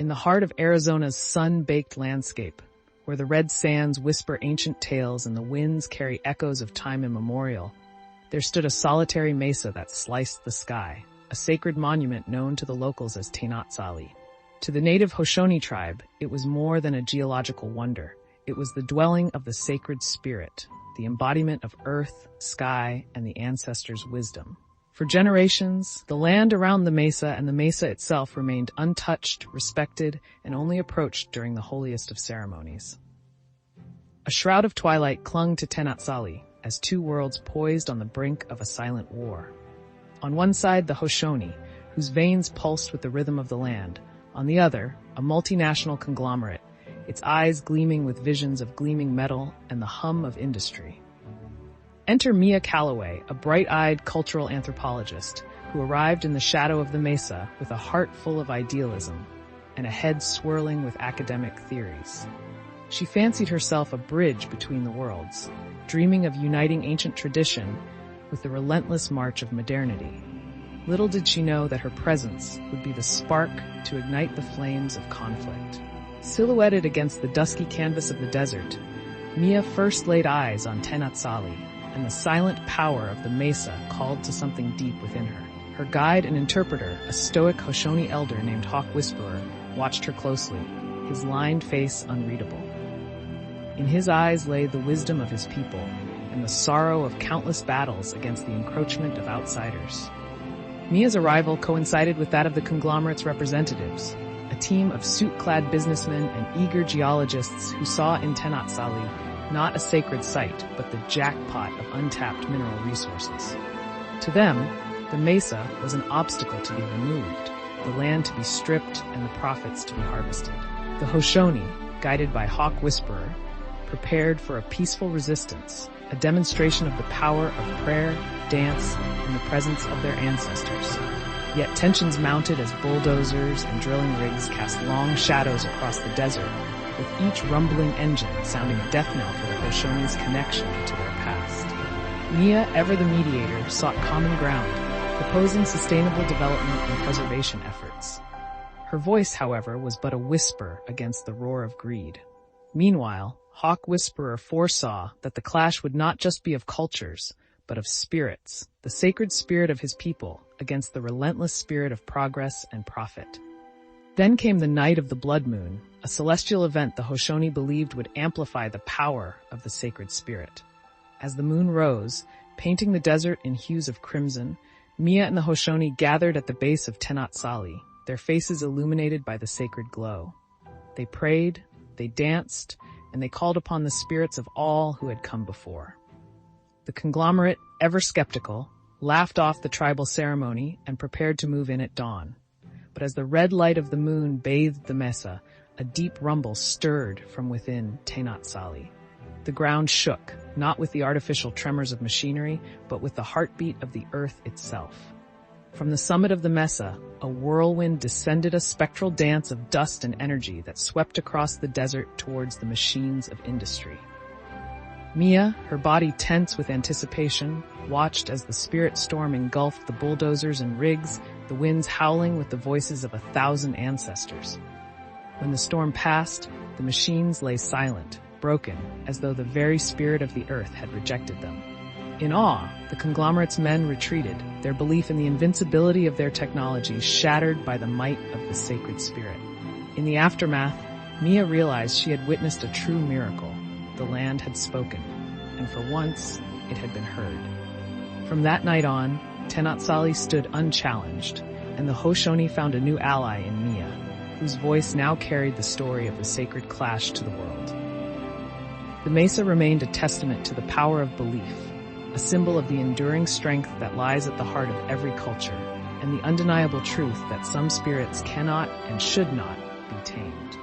In the heart of Arizona's sun-baked landscape, where the red sands whisper ancient tales and the winds carry echoes of time immemorial, there stood a solitary mesa that sliced the sky, a sacred monument known to the locals as Tenatsali. To the native Hoshoni tribe, it was more than a geological wonder. It was the dwelling of the sacred spirit, the embodiment of earth, sky, and the ancestors' wisdom. For generations, the land around the mesa and the mesa itself remained untouched, respected, and only approached during the holiest of ceremonies. A shroud of twilight clung to Tenatsali as two worlds poised on the brink of a silent war. On one side, the Hoshoni, whose veins pulsed with the rhythm of the land. On the other, a multinational conglomerate, its eyes gleaming with visions of gleaming metal and the hum of industry. Enter Mia Calloway, a bright-eyed cultural anthropologist who arrived in the shadow of the mesa with a heart full of idealism and a head swirling with academic theories. She fancied herself a bridge between the worlds, dreaming of uniting ancient tradition with the relentless march of modernity. Little did she know that her presence would be the spark to ignite the flames of conflict. Silhouetted against the dusky canvas of the desert, Mia first laid eyes on Tenatsali, and the silent power of the mesa called to something deep within her. Her guide and interpreter, a stoic Hoshoni elder named Hawk Whisperer, watched her closely, his lined face unreadable. In his eyes lay the wisdom of his people and the sorrow of countless battles against the encroachment of outsiders. Mia's arrival coincided with that of the conglomerate's representatives, a team of suit-clad businessmen and eager geologists who saw in Tenatsali not a sacred site, but the jackpot of untapped mineral resources. To them, the mesa was an obstacle to be removed, the land to be stripped and the profits to be harvested. The Hoshoni, guided by Hawk Whisperer, prepared for a peaceful resistance, a demonstration of the power of prayer, dance, and the presence of their ancestors. Yet tensions mounted as bulldozers and drilling rigs cast long shadows across the desert, with each rumbling engine sounding a death knell for the Hoshoni's connection to their past. Mia, ever the mediator, sought common ground, proposing sustainable development and preservation efforts. Her voice, however, was but a whisper against the roar of greed. Meanwhile, Hawk Whisperer foresaw that the clash would not just be of cultures, but of spirits, the sacred spirit of his people against the relentless spirit of progress and profit. Then came the night of the blood moon, a celestial event the Hoshoni believed would amplify the power of the sacred spirit. As the moon rose, painting the desert in hues of crimson, Mia and the Hoshoni gathered at the base of Tenatsali, their faces illuminated by the sacred glow. They prayed, they danced, and they called upon the spirits of all who had come before. The conglomerate, ever skeptical, laughed off the tribal ceremony and prepared to move in at dawn. But as the red light of the moon bathed the mesa, a deep rumble stirred from within Tenatsali. The ground shook, not with the artificial tremors of machinery, but with the heartbeat of the earth itself. From the summit of the mesa, a whirlwind descended, a spectral dance of dust and energy that swept across the desert towards the machines of industry. Mia, her body tense with anticipation, watched as the spirit storm engulfed the bulldozers and rigs, the winds howling with the voices of 1,000 ancestors. When the storm passed, the machines lay silent, broken, as though the very spirit of the earth had rejected them. In awe, the conglomerate's men retreated, their belief in the invincibility of their technology shattered by the might of the sacred spirit. In the aftermath, Mia realized she had witnessed a true miracle. The land had spoken, and for once, it had been heard. From that night on, Tenatsali stood unchallenged, and the Hoshoni found a new ally in Mia, whose voice now carried the story of the sacred clash to the world. The mesa remained a testament to the power of belief, a symbol of the enduring strength that lies at the heart of every culture, and the undeniable truth that some spirits cannot and should not be tamed.